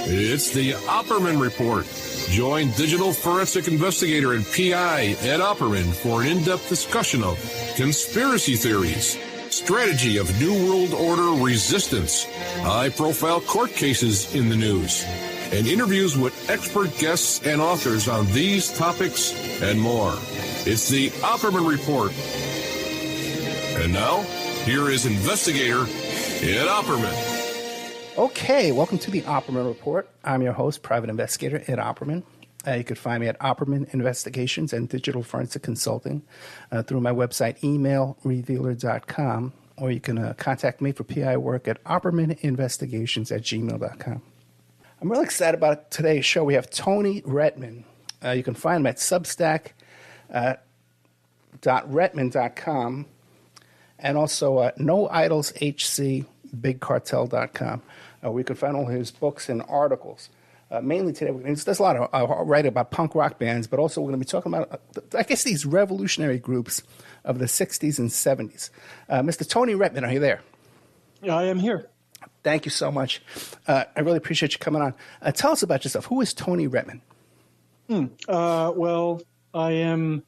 It's the Opperman Report. Join digital forensic investigator and PI Ed Opperman for an in-depth discussion of conspiracy theories, strategy of New World Order resistance, high-profile court cases in the news, and interviews with expert guests and authors on these topics and more. It's the Opperman Report. And now, here is investigator Ed Opperman. Okay, welcome to the Opperman Report. I'm your host, private investigator Ed Opperman. You can find me at Opperman Investigations and Digital Forensic Consulting through my website, emailrevealer.com, or you can contact me for PI work at oppermaninvestigations@gmail.com. I'm really excited about today's show. We have Tony Rettman. You can find him at substack.rettman.com and also NoIdolsHC.BigCartel.com. We can find all his books and articles. Mainly today, there's a lot of writing about punk rock bands, but also we're going to be talking about, I guess, these revolutionary groups of the 60s and 70s. Mr. Tony Rettman, are you there? Yeah, I am here. Thank you so much. I really appreciate you coming on. Tell us about yourself. Who is Tony Rettman? Well, I'm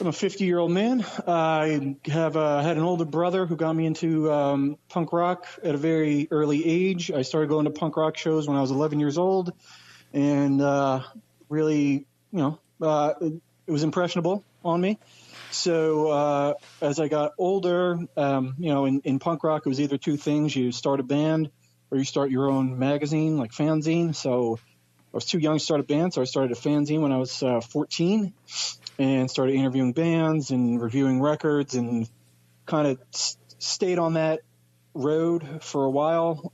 a 50-year-old man. I have had an older brother who got me into punk rock at a very early age. I started going to punk rock shows when I was 11 years old, and really, it was impressionable on me. So as I got older, in punk rock, it was either two things. You start a band or you start your own magazine, like fanzine. So I was too young to start a band, so I started a fanzine when I was 14 and started interviewing bands and reviewing records and kind of stayed on that road for a while.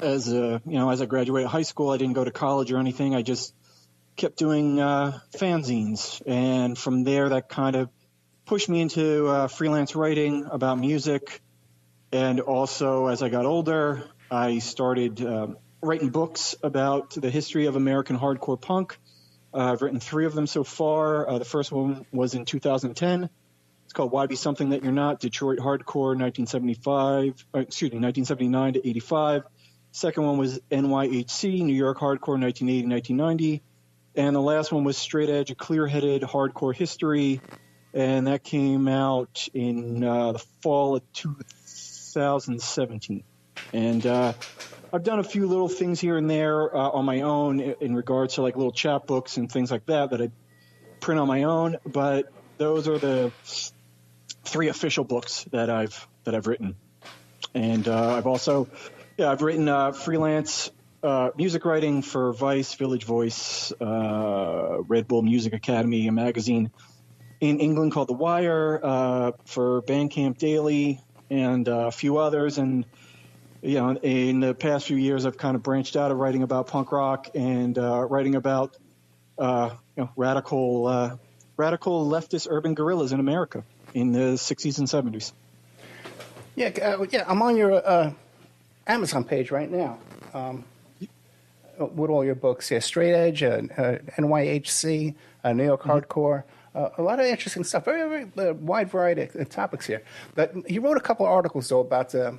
As I graduated high school, I didn't go to college or anything. I just kept doing fanzines. And from there, that kind of pushed me into freelance writing about music. And also, as I got older, I started writing books about the history of American hardcore punk. I've written 3 of them so far. The first one was in 2010. It's called Why Be Something That You're Not, Detroit Hardcore, 1979 to 85. Second one was NYHC, New York Hardcore, 1980-1990. And the last one was Straight Edge, A Clear-Headed Hardcore History. And that came out in the fall of 2017. And I've done a few little things here and there on my own in regards to like little chapbooks and things like that I print on my own. But those are the 3 official books that I've written. And I've written freelance music writing for Vice, Village Voice, Red Bull Music Academy, a magazine in England called The Wire, for Bandcamp Daily, and a few others. And in the past few years, I've kind of branched out of writing about punk rock and writing about radical leftist urban guerrillas in America in the 60s and 70s. I'm on your Amazon page right now with all your books. Yeah, Straight Edge, NYHC, New York Hardcore. A lot of interesting stuff. Very, very wide variety of topics here. But you wrote a couple of articles, though, about the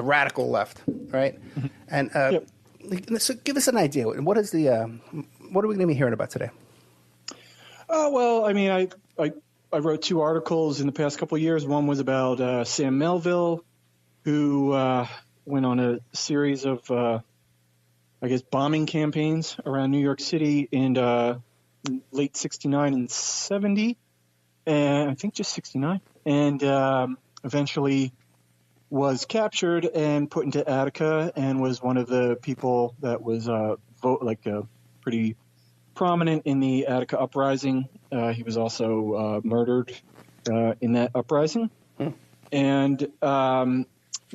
radical left, right? And so give us an idea. What are we going to be hearing about today? Well, I mean, I wrote 2 articles in the past couple of years. One was about Sam Melville, who went on a series of, bombing campaigns around New York City in late 69 and 70, and I think just 69, and eventually was captured and put into Attica and was one of the people that was pretty prominent in the Attica uprising. He was also murdered in that uprising. And the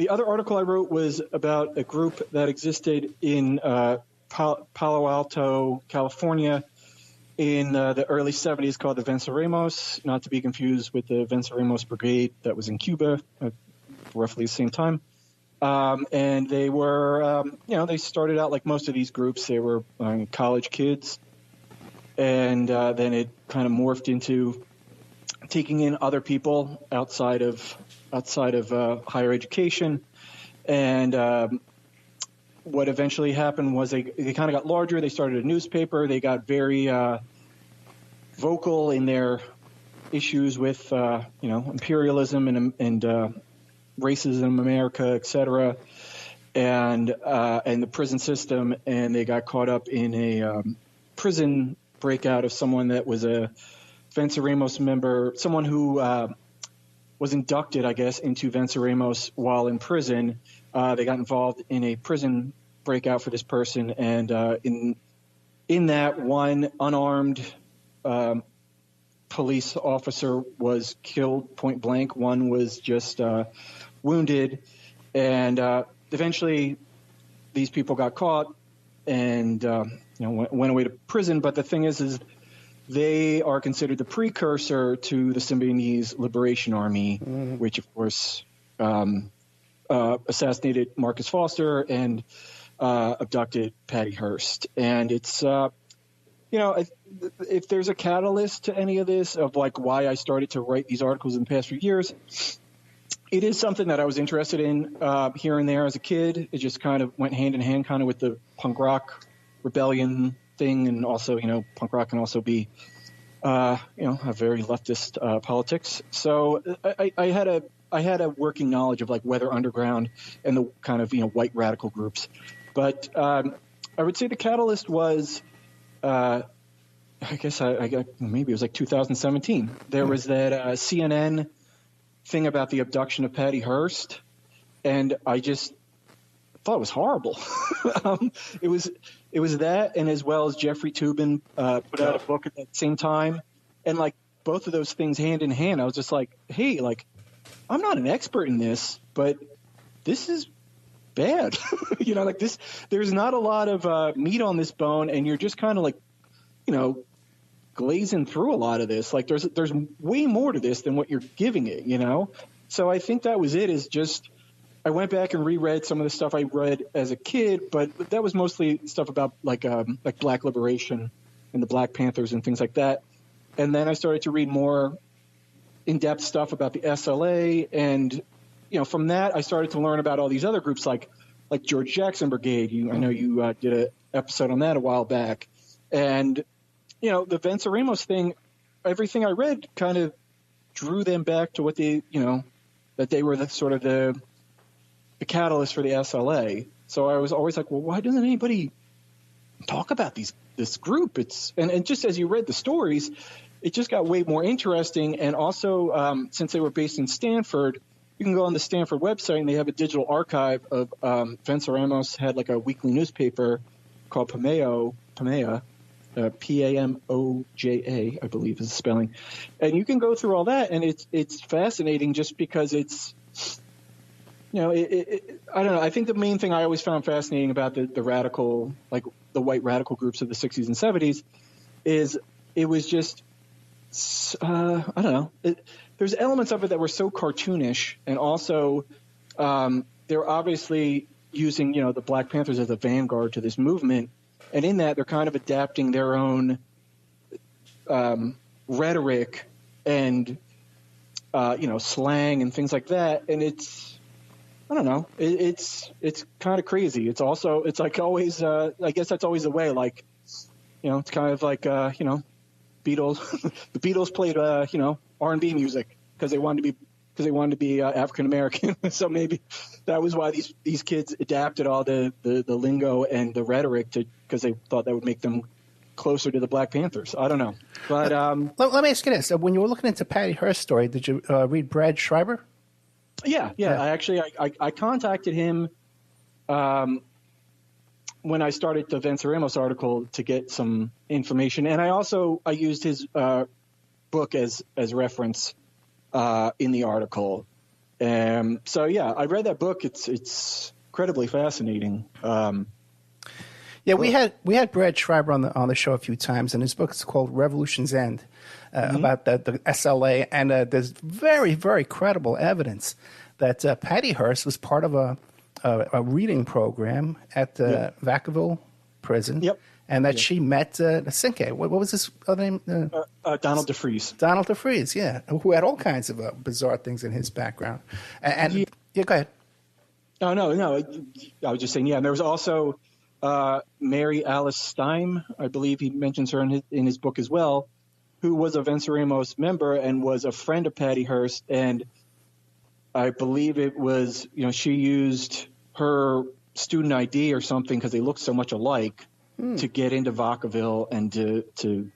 other article I wrote was about a group that existed in Palo Alto, California in the early 70s called the Venceremos, not to be confused with the Venceremos Brigade that was in Cuba at roughly the same time. And they were, they started out like most of these groups. They were college kids. And then it kind of morphed into taking in other people outside of higher education. And what eventually happened was they kind of got larger. They started a newspaper. They got very vocal in their issues with, imperialism and racism in America, et cetera, and the prison system. And they got caught up in a prison breakout of someone that was a Venceremos member, someone who was inducted, I guess, into Venceremos while in prison. They got involved in a prison breakout for this person, and in that, one unarmed police officer was killed point blank. One was just wounded, and eventually these people got caught and went away to prison. But the thing is they are considered the precursor to the Symbionese Liberation Army, which of course assassinated Marcus Foster and abducted Patty Hearst. And it's if there's a catalyst to any of this, of like why I started to write these articles in the past few years, it is something that I was interested in here and there as a kid. It just kind of went hand in hand kind of with the punk rock rebellion thing. And also, punk rock can also be, a very leftist politics. So I had a working knowledge of like Weather Underground and the kind of, white radical groups. But I would say the catalyst was, I guess maybe it was like 2017. There was that CNN thing about the abduction of Patty Hearst, and I just thought it was horrible. It was that, and as well as Jeffrey Toobin put out a book at that same time, and like both of those things hand in hand, I was just like, hey, like I'm not an expert in this, but this is bad. Like this, there's not a lot of meat on this bone, and you're just kind of like, glazing through a lot of this. Like there's way more to this than what you're giving it, So I think that was it, is just I went back and reread some of the stuff I read as a kid, but that was mostly stuff about like Black liberation and the Black Panthers and things like that. And then I started to read more in-depth stuff about the SLA, and from that I started to learn about all these other groups like George Jackson Brigade. I know you did an episode on that a while back, and the Venceremos thing, everything I read kind of drew them back to what they, that they were the sort of the catalyst for the SLA. So I was always like, well, why doesn't anybody talk about this group? And just as you read the stories, it just got way more interesting. And also, since they were based in Stanford, you can go on the Stanford website and they have a digital archive of Venceremos had like a weekly newspaper called Pamoja, Pamoja, I believe is the spelling. And you can go through all that, and it's fascinating just because it's, I don't know. I think the main thing I always found fascinating about the radical, like the white radical groups of the 60s and 70s, is it was just, I don't know. There's elements of it that were so cartoonish, and also they're obviously using, the Black Panthers as a vanguard to this movement. And in that, they're kind of adapting their own rhetoric and, slang and things like that. And it's, I don't know, it's kind of crazy. It's also, it's like always, I guess that's always the way. Like, it's kind of like, Beatles. The Beatles played, R&B music because they wanted to be African American. So maybe that was why these kids adapted all the lingo and the rhetoric because they thought that would make them closer to the Black Panthers. I don't know. But let me ask you this: when you were looking into Patty Hearst's story, did you read Brad Schreiber? Yeah. I contacted him when I started the Venceremos article to get some information, and I used his book as reference in the article. So yeah, I read that book. It's incredibly fascinating. We had Brad Schreiber on the show a few times, and his book is called Revolution's End, about the SLA, and there's very, very credible evidence that Patty Hearst was part of a reading program at the Vacaville prison. Yep. And that she met Cinque. What was his other name? Donald DeFries. Donald DeFries, yeah, who had all kinds of bizarre things in his background. And go ahead. Oh, no. I was just saying, yeah. And there was also Mary Alice Stein, I believe he mentions her in his book as well, who was a Venceremos member and was a friend of Patty Hearst. And I believe it was, she used her student ID or something because they looked so much alike to get into Vacaville and to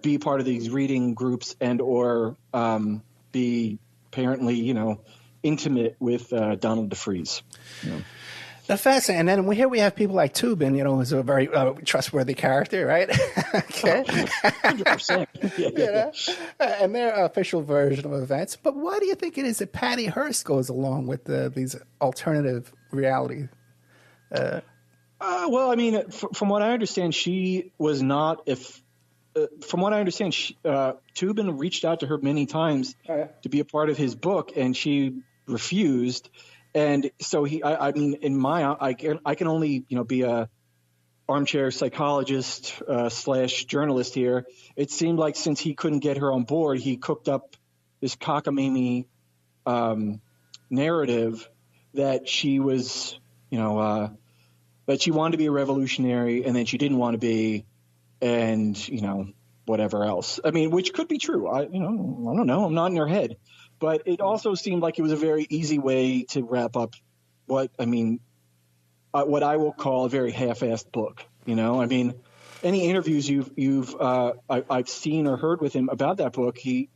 be part of these reading groups and or be apparently, intimate with Donald DeFreeze. That's fascinating. And then here we have people like Tubin, who's a very trustworthy character, right? Okay. 100%. And their official version of events. But why do you think it is that Patty Hearst goes along with these alternative reality? Well, I mean, from what I understand, she was not. From what I understand, Tubin reached out to her many times to be a part of his book, and she refused. And so I can only be a armchair psychologist / journalist here. It seemed like since he couldn't get her on board, he cooked up this cockamamie narrative that she was, that she wanted to be a revolutionary, and then she didn't want to be, and whatever else. I mean, which could be true. I don't know. I'm not in her head. But it also seemed like it was a very easy way to wrap up what I will call a very half-assed book. I mean, any interviews I've seen or heard with him about that book, he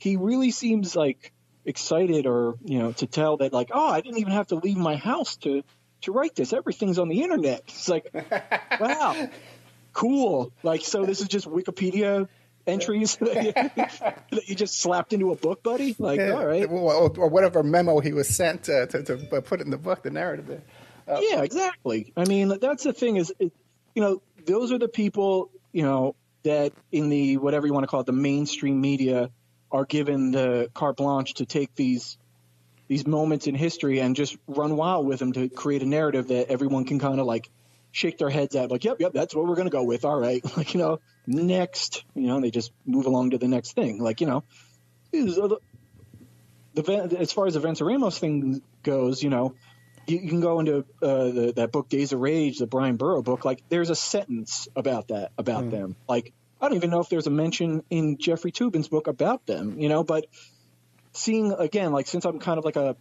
really seems like excited or to tell that like, oh, I didn't even have to leave my house to write this. Everything's on the internet. It's like, wow, cool. Like, so this is just Wikipedia entries that you just slapped into a book, buddy? Like, all right. Or whatever memo he was sent to put it in the book, the narrative there. Yeah, exactly. I mean, that's the thing is, those are the people, that in the, whatever you want to call it, the mainstream media are given the carte blanche to take these moments in history and just run wild with them to create a narrative that everyone can kind of like shake their heads at, like, yep, that's what we're going to go with. All right. Like, next, they just move along to the next thing. Like, as far as the Venceremos thing goes, you can go into that book, Days of Rage, the Brian Burrow book. Like, there's a sentence about them. Like, I don't even know if there's a mention in Jeffrey Tubin's book about them, but seeing, again, like, since I'm kind of like a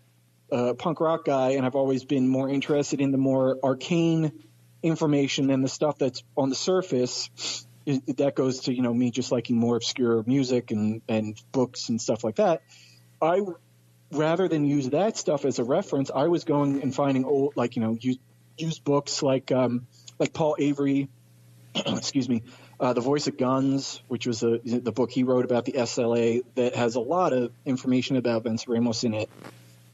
punk rock guy and I've always been more interested in the more arcane information than the stuff that's on the surface, that goes to, me just liking more obscure music and books and stuff like that. Rather than use that stuff as a reference, I was going and finding old, like, used books like Paul Avery, excuse me, The Voice of Guns, which was the book he wrote about the SLA that has a lot of information about Venceremos in it.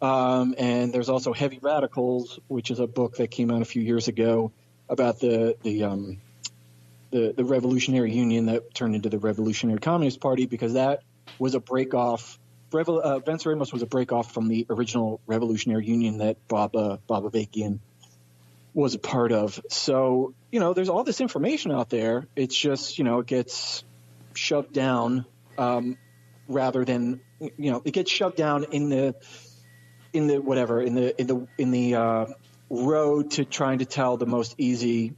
And there's also Heavy Radicals, which is a book that came out a few years ago about the Revolutionary Union that turned into the Revolutionary Communist Party, because that was a break-off. Venceremos was a break-off from the original Revolutionary Union that Bob Avakian was a part of. So, there's all this information out there. It's just, it gets shoved down rather than, it gets shoved down in the road to trying to tell the most easy,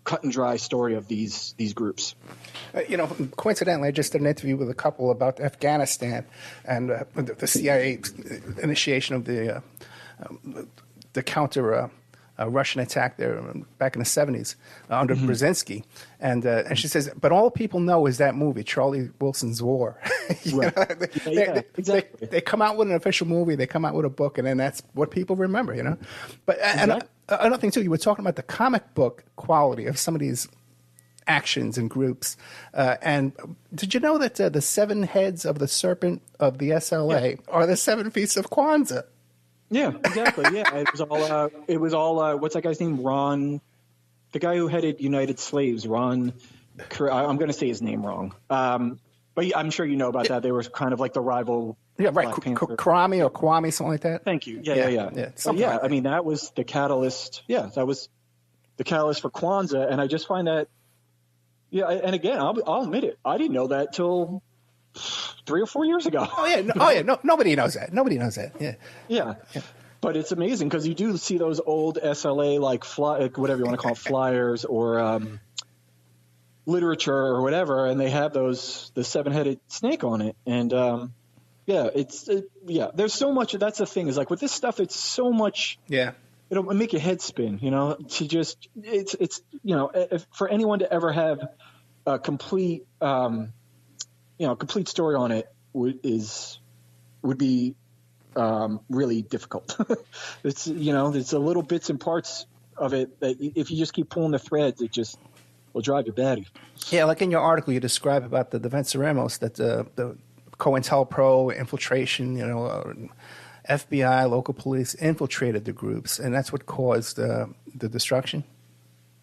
cut and dry story of these groups. Coincidentally, I just did an interview with a couple about Afghanistan and the CIA initiation of the counter Russian attack there back in the 70s under Brzezinski. And she says, but all people know is that movie, Charlie Wilson's War. Exactly. They come out with an official movie, they come out with a book, and then that's what people remember, But exactly. Another thing, too, you were talking about the comic book quality of some of these actions and groups. And did you know that the 7 heads of the serpent of the SLA are the 7 feasts of Kwanzaa? Yeah, exactly. Yeah, it was all. What's that guy's name? Ron, the guy who headed United Slaves. Ron. I'm going to say his name wrong. But I'm sure you know about that. They were kind of like the rival. Yeah, right. Kwame or Kwame, something like that. Thank you. Yeah. I mean, that was the catalyst. Yeah, that was the catalyst for Kwanzaa, and I just find that. Yeah, and again, I'll admit it. I didn't know that till 3 or 4 years ago. Oh yeah, nobody knows that. Yeah. But it's amazing because you do see those old SLA like whatever you want to call it, flyers or literature or whatever, and they have the 7-headed snake on it. And there's so much. That's the thing is like with this stuff, it's so much. Yeah. It'll make your head spin. To just it's if, for anyone to ever have a complete complete story on it would be really difficult. It's there's a little bits and parts of it that if you just keep pulling the threads, it just will drive you batty. Yeah, like in your article, you describe about the Venceremos, that the COINTELPRO infiltration, FBI, local police infiltrated the groups, and that's what caused the destruction.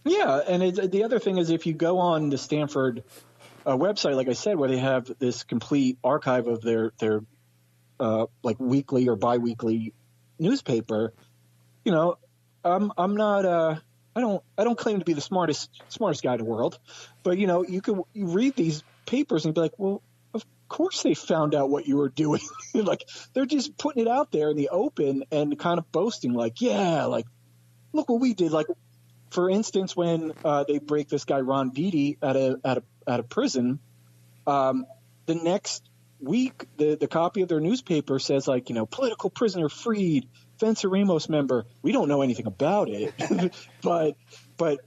Yeah, and the other thing is if you go on the Stanford website, like I said, where they have this complete archive of their like weekly or biweekly newspaper, I'm not I don't claim to be the smartest guy in the world, but you read these papers and be like, well, of course they found out what you were doing. Like they're just putting it out there in the open and kind of boasting like, yeah, like look what we did. Like for instance, when they break this guy Ron Beatty out of prison, the next week, the copy of their newspaper says like, political prisoner freed, Venceremos member. We don't know anything about it, but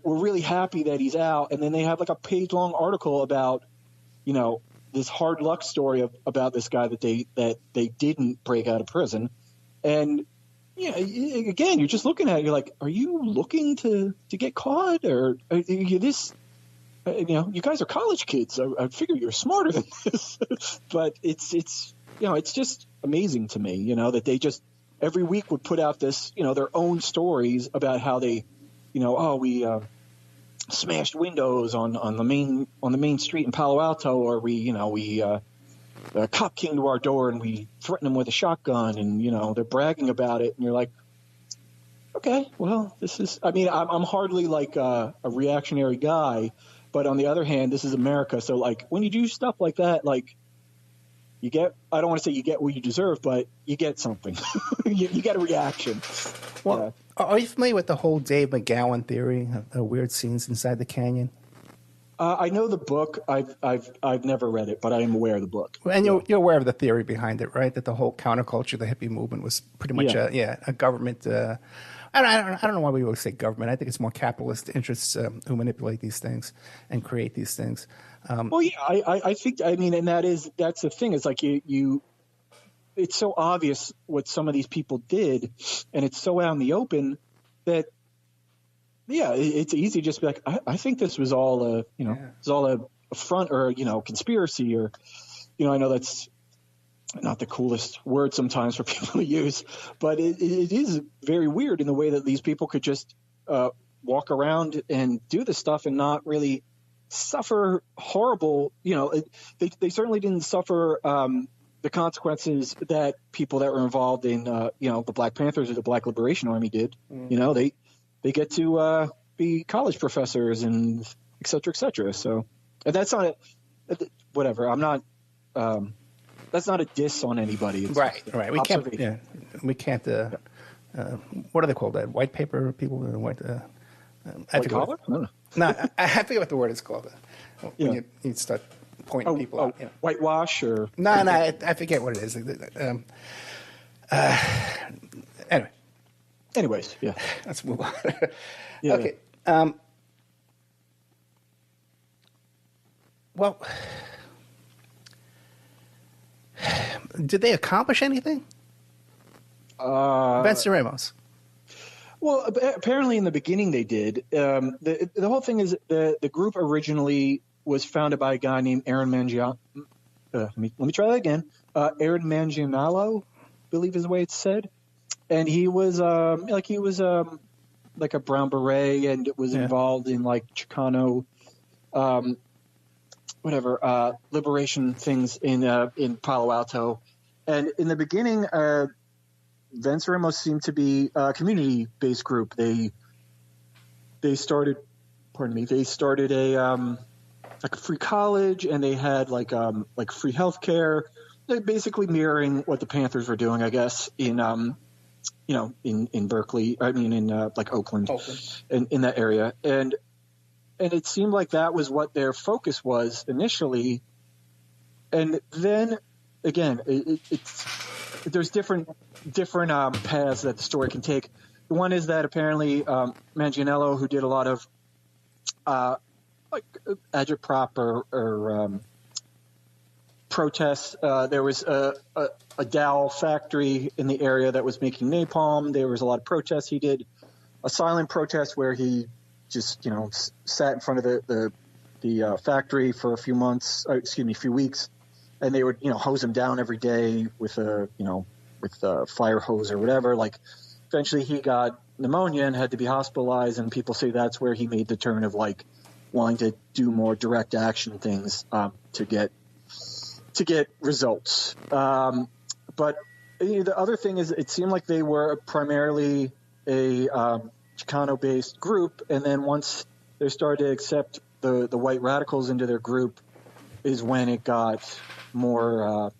we're really happy that he's out. And then they have like a page-long article about, this hard luck story about this guy that they didn't break out of prison. And again, you're just looking at it, you're like, are you looking to get caught, or are you this? You guys are college kids. I figure you're smarter than this. But it's just amazing to me, that they just every week would put out this, their own stories about how they, we smashed windows on the main street in Palo Alto, or a cop came to our door and we threatened him with a shotgun, and they're bragging about it, and you're like, okay, well, this is. I mean, I'm hardly like a reactionary guy. But on the other hand, this is America. So, like, when you do stuff like that, like, you get – I don't want to say you get what you deserve, but you get something. you get a reaction. Well, are you familiar with the whole Dave McGowan theory of weird scenes inside the canyon? I know the book. I've never read it, but I am aware of the book. And you're aware of the theory behind it, right? That the whole counterculture, the hippie movement was pretty much a government I don't know why we always say government. I think it's more capitalist interests who manipulate these things and create these things. Well, yeah, I think. I mean, and that's the thing. It's like it's so obvious what some of these people did, and it's so out in the open that it's easy to just be like, I think this was all it's all a front or conspiracy, or I know that's not the coolest word sometimes for people to use, but it is very weird in the way that these people could just walk around and do this stuff and not really suffer horrible, they certainly didn't suffer the consequences that people that were involved in, the Black Panthers or the Black Liberation Army did. They get to be college professors and et cetera, et cetera. So and that's not whatever. I'm not that's not a diss on anybody. It's right. We can't. Yeah, we can't. What are they called? White paper people? White. White collar? No, I forget what the word is called. When you start pointing people out. Whitewash or no, I forget what it is. Anyway. Anyways, yeah. Let's move on. Yeah. Okay. Well. Did they accomplish anything? Venceremos. Well, apparently in the beginning they did. The whole thing is the group originally was founded by a guy named Aaron Mangiano. Let me try that again. Aaron Mangianello, I believe is the way it's said. And he was like a brown beret and was involved in like Chicano liberation things in Palo Alto. And in the beginning, Venceremos seemed to be a community-based group. They started a like a free college, and they had like free healthcare. They basically mirroring what the Panthers were doing, I guess, in in Berkeley, in like Oakland. In that area. And it seemed like that was what their focus was initially. And then again, there's different paths that the story can take. One is that apparently Manganiello, who did a lot of like agitprop or protests, there was a Dow factory in the area that was making napalm. There was a lot of protests. He did a silent protest where he just sat in front of the factory for a few weeks, and they would hose him down every day with a fire hose or whatever. Like, eventually he got pneumonia and had to be hospitalized, and people say that's where he made the turn of like wanting to do more direct action things to get results. But the other thing is, it seemed like they were primarily a Chicano-based group, and then once they started to accept the white radicals into their group is when it got more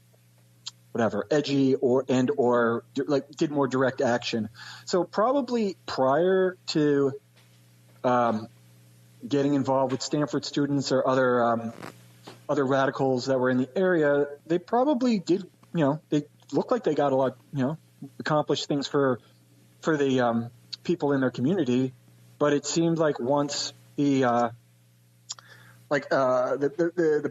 edgy or did more direct action. So probably prior to getting involved with Stanford students or other radicals that were in the area, they probably did, they looked like they got a lot, accomplished things for the people in their community. But it seemed like once the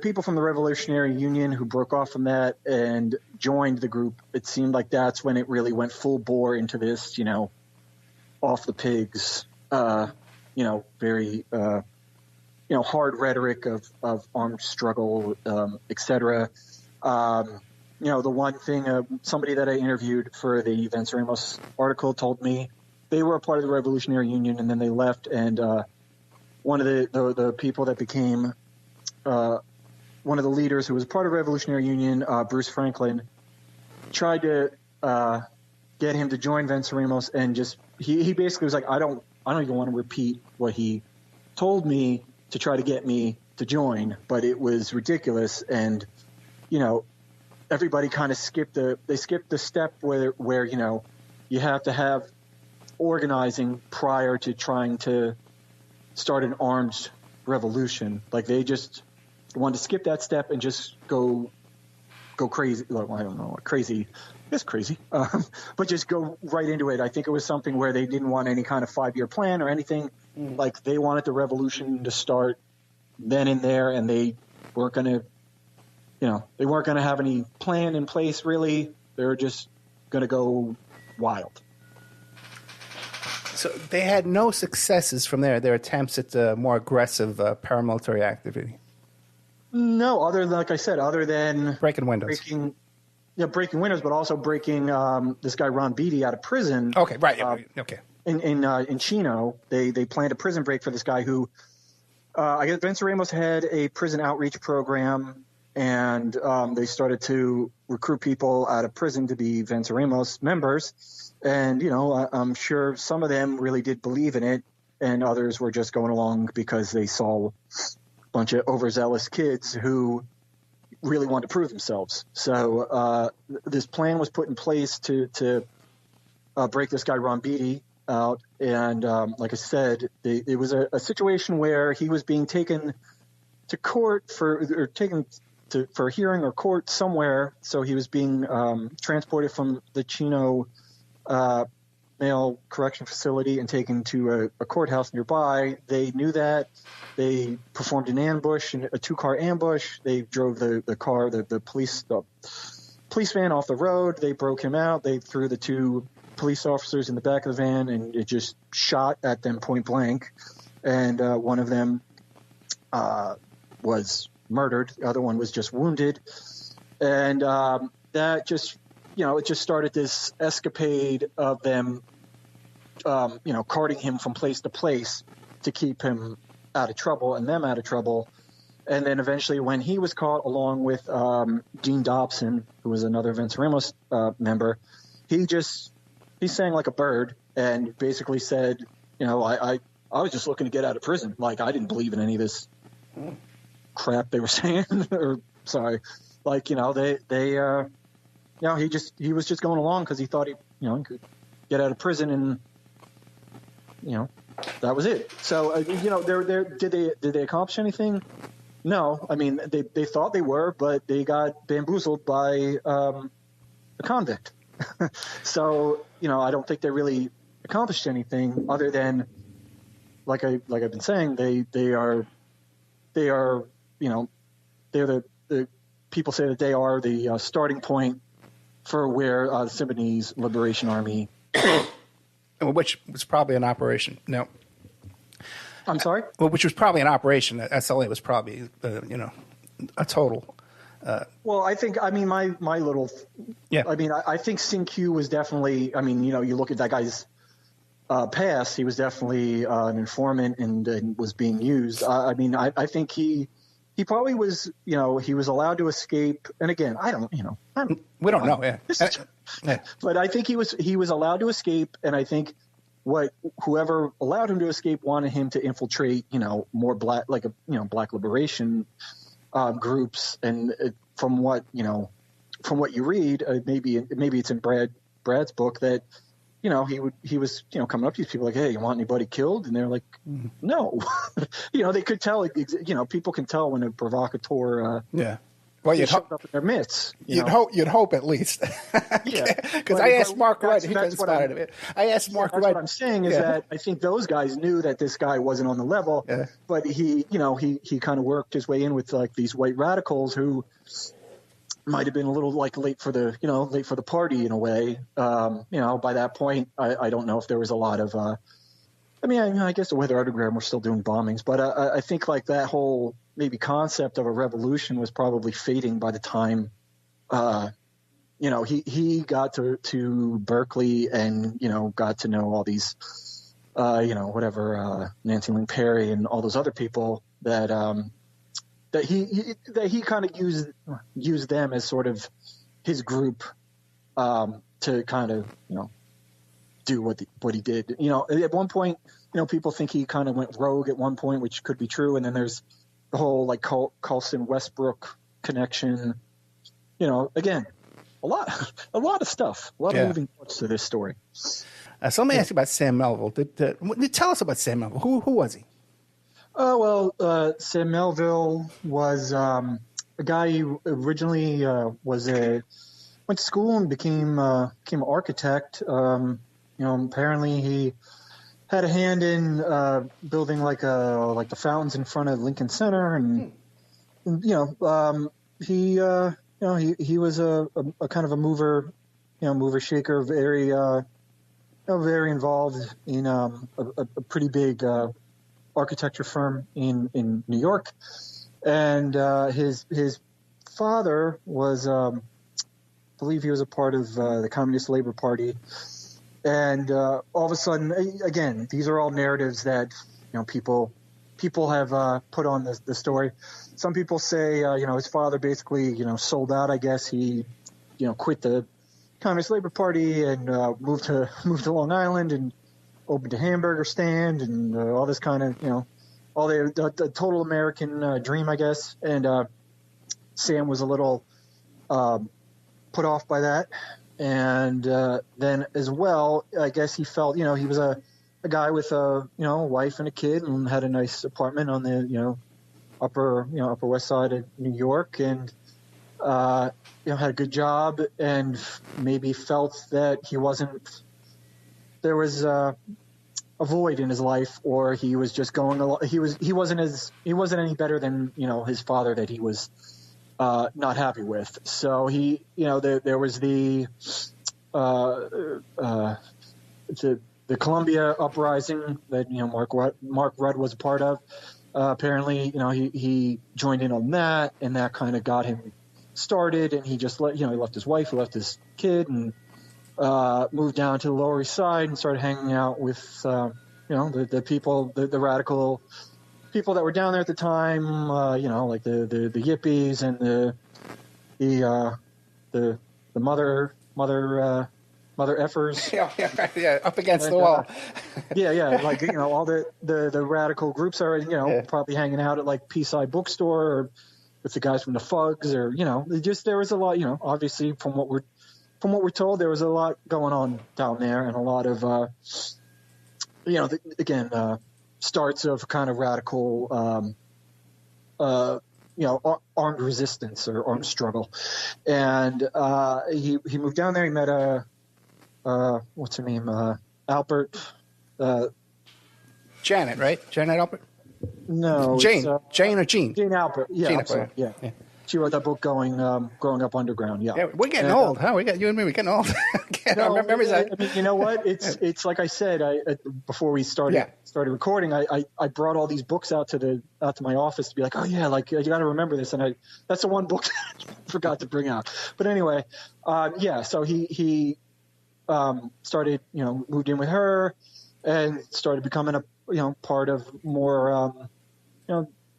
people from the Revolutionary Union who broke off from that and joined the group, it seemed like that's when it really went full bore into this, off the pigs, very, hard rhetoric of armed struggle, etc. The one thing, somebody that I interviewed for the Venceremos article told me they were a part of the Revolutionary Union and then they left, and one of the people that became one of the leaders who was part of the Revolutionary Union, Bruce Franklin, tried to get him to join Venceremos, and just he basically was like, I don't even want to repeat what he told me to try to get me to join, but it was ridiculous. And everybody kind of skipped the step where you have to have organizing prior to trying to start an armed revolution. Like, they just wanted to skip that step and just go crazy. Well, I don't know, crazy. It's crazy, but just go right into it. I think it was something where they didn't want any kind of 5-year plan or anything. Like, they wanted the revolution to start then and there, and they weren't going to have any plan in place, really. They were just going to go wild. So they had no successes from their attempts at more aggressive paramilitary activity? No, other than breaking windows. Breaking windows, but also breaking this guy Ron Beatty out of prison. Okay, right. Okay. In Chino, they planned a prison break for this guy who, I guess Venceremos had a prison outreach program, and they started to recruit people out of prison to be Venceremos members. And, I'm sure some of them really did believe in it, and others were just going along because they saw a bunch of overzealous kids who really wanted to prove themselves. So this plan was put in place to break this guy Ron Beatty out. And like I said, it was a situation where he was being taken to court for a hearing or court somewhere. So he was being transported from the Chino male correction facility and taken to a courthouse nearby. They knew that. They performed an ambush, a 2-car ambush. They drove the car, the police van off the road. They broke him out. They threw the 2 police officers in the back of the van, and it just shot at them point blank. And one of them was murdered. The other one was just wounded. And that just, it just started this escapade of them, carting him from place to place to keep him out of trouble and them out of trouble. And then eventually, when he was caught along with Dean Dobson, who was another Venceremos member, he sang like a bird and basically said, I was just looking to get out of prison. Like, I didn't believe in any of this crap they were saying. Or sorry, like, he was just going along because he thought he could get out of prison, and that was it. So did they accomplish anything? No. I mean, they thought they were, but they got bamboozled by a convict. So I don't think they really accomplished anything other than, like I've been saying, they're the people say that they are the starting point for where the Sudanese Liberation Army, which was probably an operation. No, I'm sorry. Well, which was probably an operation. SLA was probably a total. Well, I think my little. Yeah. I think Sin-Q was definitely. You look at that guy's past. He was definitely an informant and was being used. I think he probably was. He was allowed to escape. And again, I don't. We don't know. Yeah. Yeah. But I think he was allowed to escape, and I think whoever allowed him to escape wanted him to infiltrate, more black liberation groups. And from what you read, maybe it's in Brad's book that he was coming up to these people like, hey, you want anybody killed? And they're like, no. They could tell. People can tell when a provocateur. Yeah. Well, you'd hope up in their midst. You'd hope at least. Yeah. Because I asked Mark Rudd, he couldn't spot it. I asked Mark Rudd. What I'm saying is that I think those guys knew that this guy wasn't on the level, but he kind of worked his way in with like these white radicals who might have been a little like late for the party in a way. By that point, I don't know if there was a lot of. I guess the Weather Underground were still doing bombings, but I think like that whole maybe concept of a revolution was probably fading by the time, he got to Berkeley and, got to know all these, Nancy Lynn Perry and all those other people that he kind of used them as sort of his group, to kind of, do what he did. At one point, people think he kind of went rogue at one point, which could be true. And then there's the whole like Colson Westbrook connection. Again, a lot of stuff, a lot of moving parts to this story. So let me ask you about Sam Melville. Tell us about Sam Melville. Who was he? Sam Melville was a guy who originally went to school and became an architect. Apparently he had a hand in building like the fountains in front of Lincoln Center, and he was a kind of a mover shaker, very very involved in a pretty big architecture firm in New York, and his father was I believe he was a part of the Communist Labor Party. And all of a sudden, again, these are all narratives that people have put on the story. Some people say his father basically sold out. I guess he quit the Communist Labor Party and moved to Long Island and opened a hamburger stand and all this kind of all the total American dream, I guess. And Sam was a little put off by that. And then as well, I guess he felt, he was a guy with a wife and a kid and had a nice apartment on the upper west side of New York, and had a good job, and maybe felt that there was a void in his life, or he was just going along. He wasn't any better than his father that he was not happy with. So he, there was the Columbia uprising that Mark Rudd was a part of. Apparently, he joined in on that, and that kind of got him started. And he just he left his wife, he left his kid, and moved down to the Lower East Side and started hanging out with the people, the radical people that were down there at the time, like the yippies and the mother effers. Yeah, up against the wall. Like all the radical groups are probably hanging out at like Peace-Eye bookstore or with the guys from the Fugs, or just there was a lot, obviously from what we're from what we're told, there was a lot going on down there, and a lot of, starts of kind of radical, armed resistance or armed struggle. And he moved down there. He met what's her name? Albert. Janet, right? Janet Albert? No. Jane. Jane or Jean? Jane Albert. Yeah. Jane Albert, yeah. She wrote that book, Growing Up Underground. Yeah. We're getting old, huh? You and me, we're getting old. I mean, you know what? It's like I said, before we started recording, I brought all these books out to my office to be like, oh yeah, like you got to remember this, and that's the one book I forgot to bring out. But anyway, so he started, moved in with her and started becoming a part of more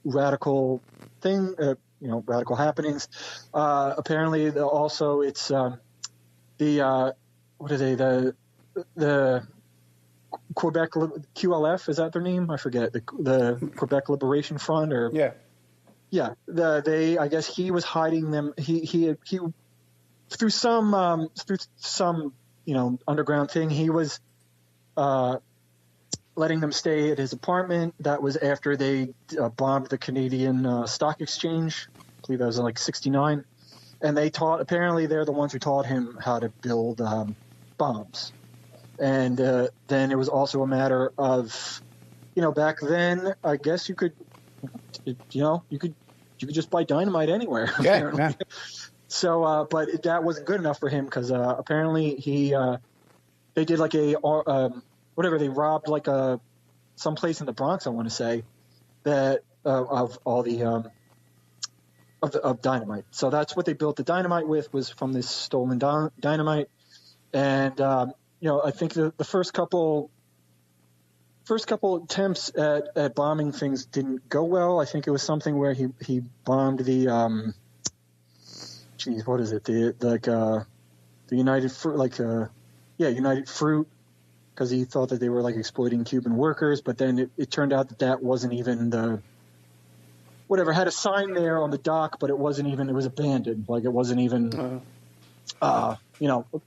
radical thing. Radical happenings. Apparently, also it's the Quebec QLF, is that their name? I forget. The Quebec Liberation Front, or I guess he was hiding them. He through some underground thing. He was letting them stay at his apartment. That was after they bombed the Canadian Stock Exchange. I believe that was in like 1969. And apparently they're the ones who taught him how to build bombs. And then it was also a matter of, back then, I guess you could just buy dynamite anywhere. Yeah. So, but that wasn't good enough for him, because apparently they did like they robbed like some place in the Bronx, I want to say, that of all the of dynamite. So that's what they built the dynamite with, was from this stolen dynamite. And I think the first couple attempts at bombing things didn't go well. I think it was something where he bombed the what is it? The United Fruit, United Fruit, because he thought that they were like exploiting Cuban workers. But then it turned out that wasn't even had a sign there on the dock, but it was abandoned. Like it wasn't even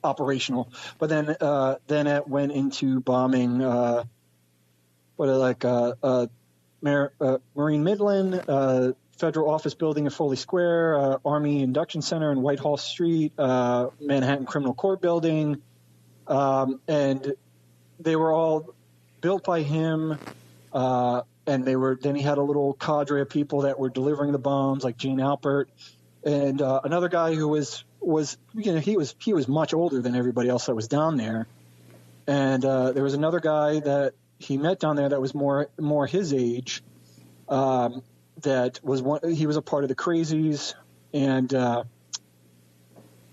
operational. But then it went into bombing Marine Midland, Federal Office Building in Foley Square, Army Induction Center in Whitehall Street, Manhattan Criminal Court Building, and they were all built by him. And then he had a little cadre of people that were delivering the bombs, like Jane Albert, and another guy who was he was much older than everybody else that was down there. And there was another guy that he met down there that was more his age, that he was a part of the Crazies. And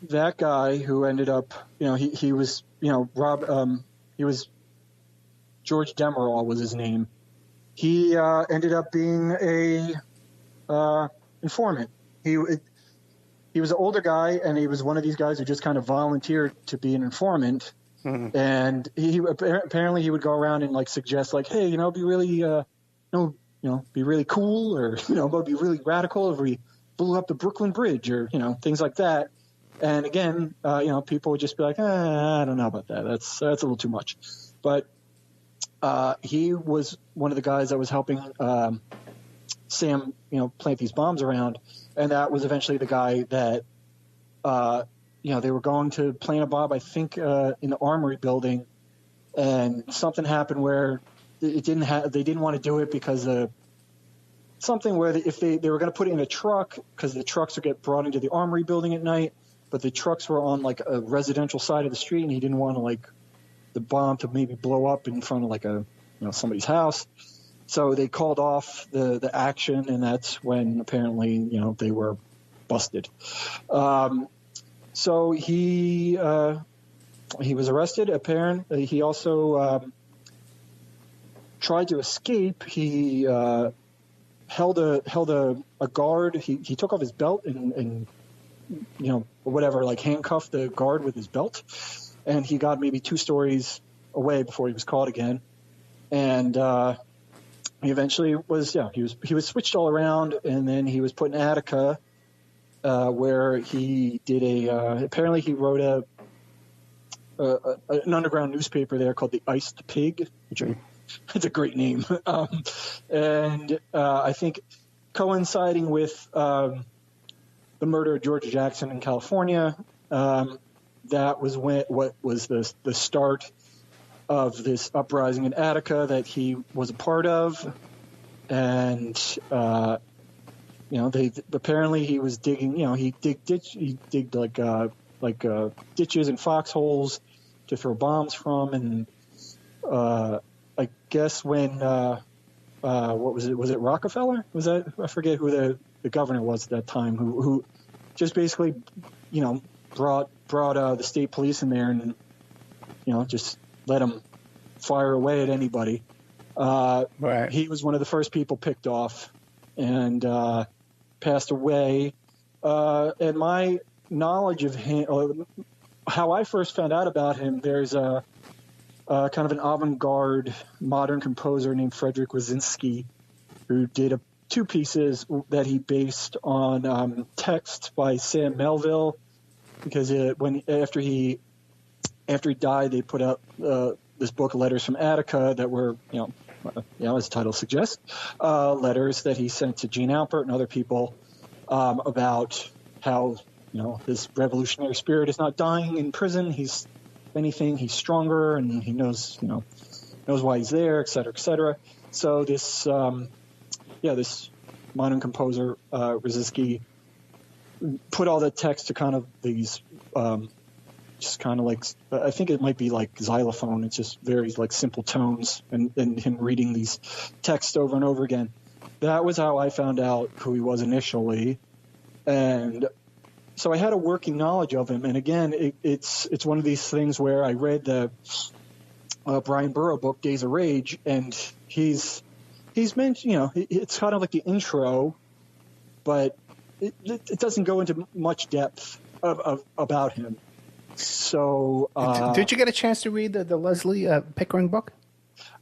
that guy who ended up, he was George Demerol was his name. He ended up being a informant. He was an older guy, and he was one of these guys who just kind of volunteered to be an informant. Mm-hmm. And apparently he would go around and like suggest, like, hey, be really, be really cool, or be really radical if we blew up the Brooklyn Bridge, or things like that. And again, people would just be like, I don't know about that. That's a little too much. But he was one of the guys that was helping Sam, plant these bombs around, and that was eventually the guy that, they were going to plant a bomb, I think, in the Armory building, and something happened where they didn't want to do it because something where if they were going to put it in a truck, because the trucks would get brought into the Armory building at night, but the trucks were on like a residential side of the street, and he didn't want to like the bomb to maybe blow up in front of like somebody's house. So they called off the action, and that's when apparently they were busted. So he was arrested. Apparently, he also tried to escape. He held a guard. He took off his belt and handcuffed the guard with his belt, and he got maybe 2 stories away before he was caught again. And he eventually was switched all around, and then he was put in Attica, where he did apparently he wrote an underground newspaper there called the Iced Pig, which it's a great name. And I think coinciding with the murder of George Jackson in California, that was what was the start of this uprising in Attica that he was a part of. And they apparently he was digging. He digged like ditches and foxholes to throw bombs from. And I guess when what was it? Was it Rockefeller? Was that, I forget who the governor was at that time, who just basically brought the state police in there and just let them fire away at anybody. Right. He was one of the first people picked off and passed away. And my knowledge of him, how I first found out about him, there's a kind of an avant-garde modern composer named Frederick Wazinski who did two pieces that he based on text by Sam Melville, because after he died, they put out this book, Letters from Attica, that were, as the title suggests, letters that he sent to Gene Alpert and other people about how, his revolutionary spirit is not dying in prison. He's, if anything, he's stronger, and he knows why he's there, et cetera, et cetera. So this, this modern composer, Wazinski, put all that text to kind of these, just kind of like, I think it might be like xylophone. It's just very like simple tones and him reading these texts over and over again. That was how I found out who he was initially. And so I had a working knowledge of him. And again, it's one of these things where I read the Brian Burrow book, Days of Rage, and he's mentioned, it's kind of like the intro, but it doesn't go into much depth about him. So, did you get a chance to read the Leslie Pickering book?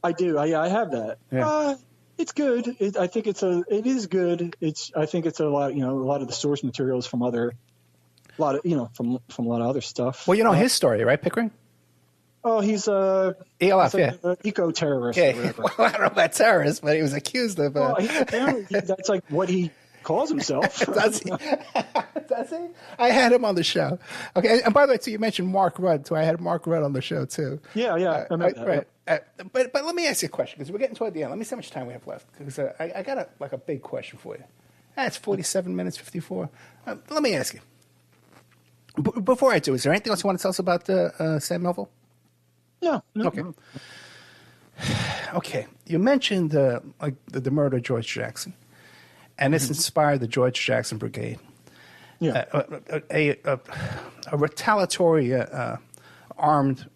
I do. I have that. Yeah. It's good. I think it is good. I think it's a lot. A lot of the source materials from from a lot of other stuff. Well, his story, right, Pickering? Oh, he's ELF, an eco-terrorist. Yeah. Well, I don't know about terrorist, but he was accused of. Apparently, that's like what he calls himself. Does he? Does he? I had him on the show. Okay, and by the way, too, you mentioned Mark Rudd, too. I had Mark Rudd on the show too. Yeah, I remember that. Right. But let me ask you a question, because we're getting toward the end. Let me see how much time we have left, because I got a big question for you. It's 47 minutes, 54. Let me ask you. Before I do, is there anything else you want to tell us about Sam Melville? No. Okay. Okay. You mentioned the murder of George Jackson, and this inspired the George Jackson Brigade. Yeah. A retaliatory armed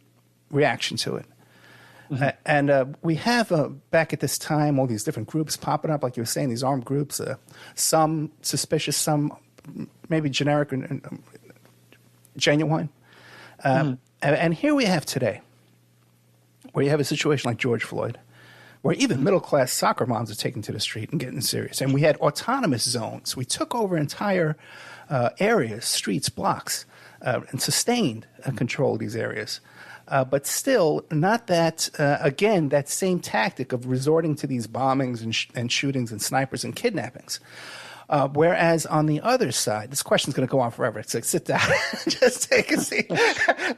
reaction to it. Mm-hmm. And we have, back at this time, all these different groups popping up, like you were saying, these armed groups, some suspicious, some maybe generic and genuine. And here we have today, where you have a situation like George Floyd, where even middle-class soccer moms are taken to the street and getting serious. And we had autonomous zones. We took over entire areas, streets, blocks, and sustained control of these areas. But still, not that, again, that same tactic of resorting to these bombings and shootings and snipers and kidnappings. Whereas on the other side, this question's going to go on forever. It's like, sit down, just take a seat.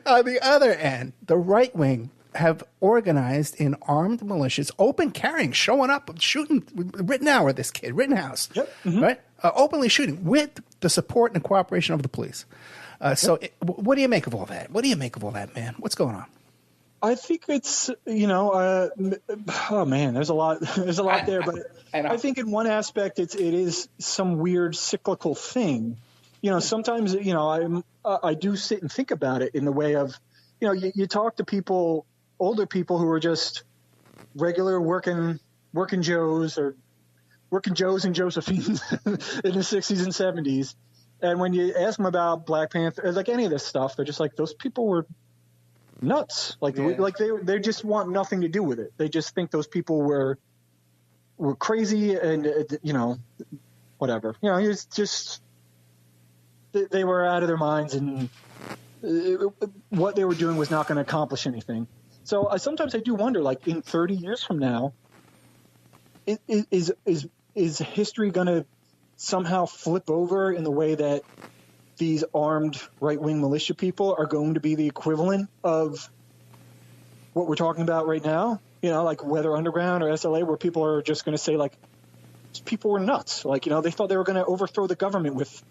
On the other end, the right wing have organized in armed militias, open carrying, showing up, shooting Rittenhouse, Rittenhouse, yep. Mm-hmm. Right? Openly shooting with the support and cooperation of the police. So what do you make of all that? What do you make of all that, man? What's going on? I think it's, oh man, there's a lot there, but I think in one aspect it is some weird cyclical thing. Sometimes, I do sit and think about it in the way of, you talk to people, older people who are just regular working Joes or working Joes and Josephines in the 60s and 70s. And when you ask them about Black Panther, like any of this stuff, they're just like, those people were nuts. Like they just want nothing to do with it. They just think those people were crazy and, whatever. It's just, they were out of their minds and what they were doing was not going to accomplish anything. So sometimes I do wonder, like in 30 years from now, is history going to somehow flip over in the way that these armed right-wing militia people are going to be the equivalent of what we're talking about right now? You know, like Weather Underground or SLA, where people are just going to say, like, people were nuts. Like, you know, they thought they were going to overthrow the government with,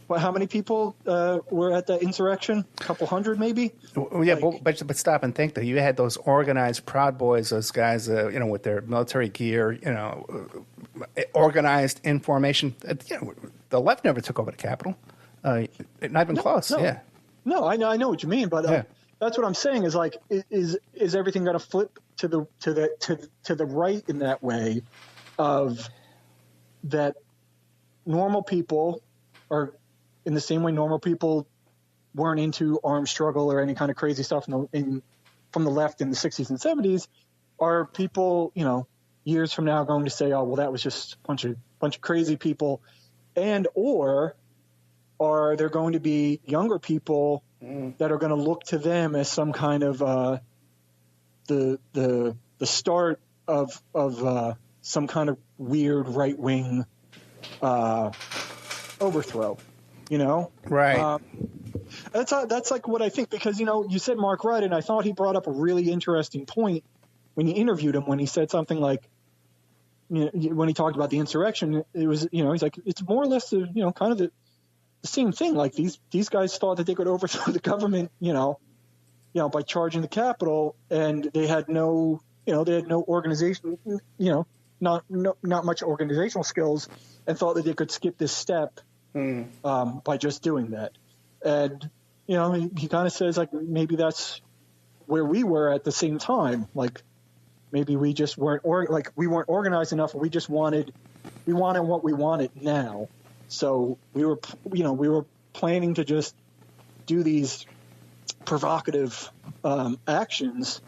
well, how many people were at that insurrection? A couple hundred, maybe? Well, yeah, but stop and think, though. You had those organized Proud Boys, those guys, you know, with their military gear, you know, organized in formation. You know, the left never took over the Capitol. Not even close, yeah. No, I know what you mean, but that's what I'm saying is, like, is everything going to flip to the right in that way of that normal people are in the same way normal people weren't into armed struggle or any kind of crazy stuff from the left in the 60s and 70s, are people, you know, years from now going to say, oh, well, that was just a bunch of crazy people, and or are there going to be younger people that are going to look to them as some kind of the start of some kind of weird right-wing overthrow, you know? Right. That's like what I think, because, you know, you said Mark Rudd, and I thought he brought up a really interesting point when you interviewed him, when he said something like, you know, when he talked about the insurrection, it was, you know, he's like, it's more or less, you know, kind of the same thing. Like these guys thought that they could overthrow the government, you know, by charging the Capitol, and they had no organization, you know, not much organizational skills, and thought that they could skip this step by just doing that. And, you know, he kind of says, like, maybe that's where we were at the same time. Like, maybe we just weren't we weren't organized enough, and we wanted what we wanted now. So we were planning to just do these provocative actions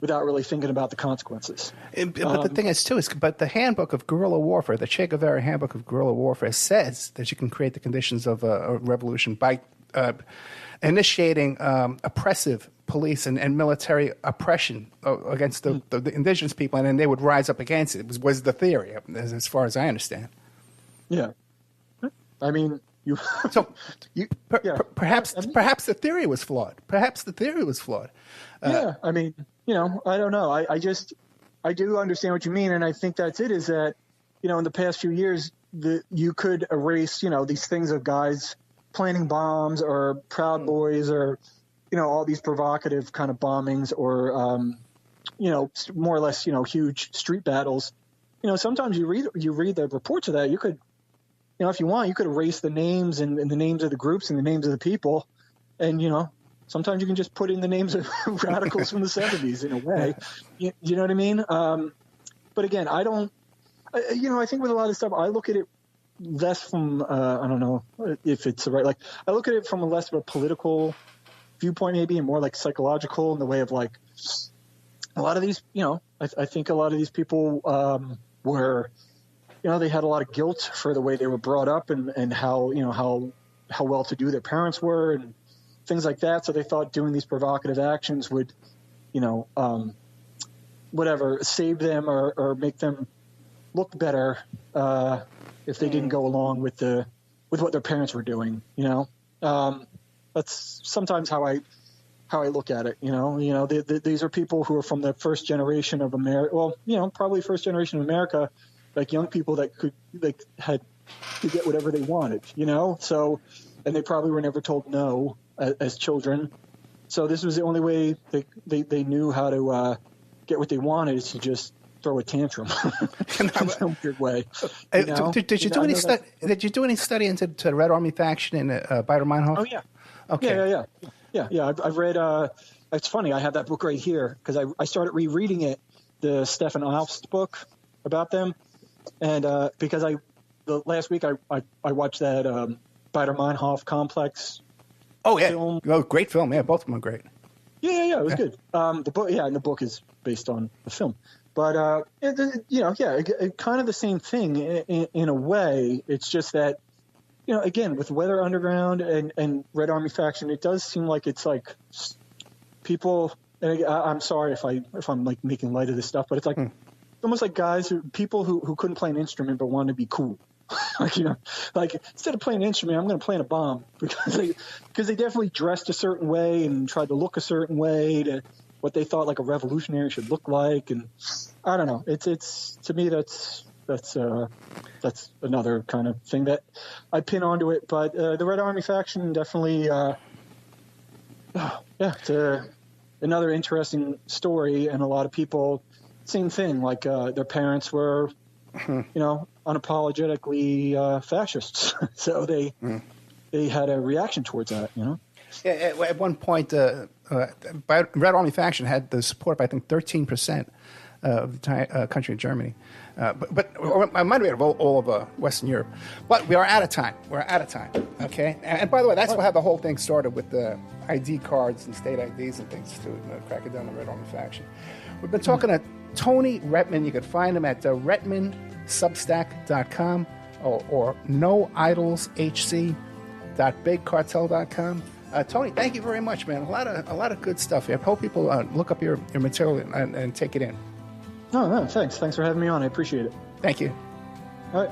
without really thinking about the consequences. But the thing is, too, but the handbook of guerrilla warfare, the Che Guevara handbook of guerrilla warfare, says that you can create the conditions of a revolution by initiating oppressive police and military oppression against the indigenous people, and then they would rise up against it. Was the theory, as far as I understand. Yeah. I mean, perhaps the theory was flawed. Yeah, I mean, you know, I don't know. I do understand what you mean, and I think that's it. Is that, you know, in the past few years, you could erase, you know, these things of guys planting bombs or Proud Boys or, you know, all these provocative kind of bombings or, you know, more or less, you know, huge street battles. You know, sometimes you read the reports of that, you could. You know, if you want, you could erase the names and the names of the groups and the names of the people. And, you know, sometimes you can just put in the names of radicals from the 70s in a way. You know what I mean? But again, I think with a lot of stuff, I look at it less from, I don't know if it's the right, like, I look at it from a less of a political viewpoint maybe, and more like psychological, in the way of, like, a lot of these, you know, I think a lot of these people were, you know, they had a lot of guilt for the way they were brought up and how, you know, how well-to-do their parents were and things like that. So they thought doing these provocative actions would, you know, save them or make them look better if they didn't go along with what their parents were doing. You know, that's sometimes how I look at it. You know, these are people who are from the first generation of America. Well, you know, probably first generation of America. Like young people that could get whatever they wanted, you know? So, and they probably were never told no as children. So this was the only way they knew how to get what they wanted, is to just throw a tantrum in some weird way. You know? Did you do any study into the Red Army faction in Baader-Meinhof? Oh yeah. Okay. Yeah. I've read. It's funny. I have that book right here because I started rereading it, the Stefan Alf's book about them. And because last week I watched that Baader-Meinhof complex. Oh yeah, film. Oh, great film. Yeah, both of them are great. Yeah, it was good. The book, and the book is based on the film. But kind of the same thing in a way. It's just that again, with Weather Underground and Red Army Faction, it does seem like it's like people. And I'm sorry if I'm like making light of this stuff, but it's like almost like people who couldn't play an instrument but wanted to be cool. like instead of playing an instrument, I'm going to play a bomb because they definitely dressed a certain way and tried to look a certain way to what they thought like a revolutionary should look like. And I don't know. It's to me that's another kind of thing that I pin onto it. But the Red Army Faction definitely, it's another interesting story, and a lot of people, same thing. Like their parents were, unapologetically fascists, so they had a reaction towards that. Yeah, at one point, Red Army Faction had the support of, I think, 13% of the country of Germany. But I might have been all of Western Europe. But we are out of time. Okay? And by the way, that's how the whole thing started, with the ID cards and state IDs and things to crack it down the Red Army Faction. We've been talking to Tony Rettman. You can find him at rettman-substack.com or noidolshc.bigcartel.com. Tony, thank you very much, man. A lot of good stuff. I hope people look up your material and take it in. No, thanks. Thanks for having me on. I appreciate it. Thank you. All right.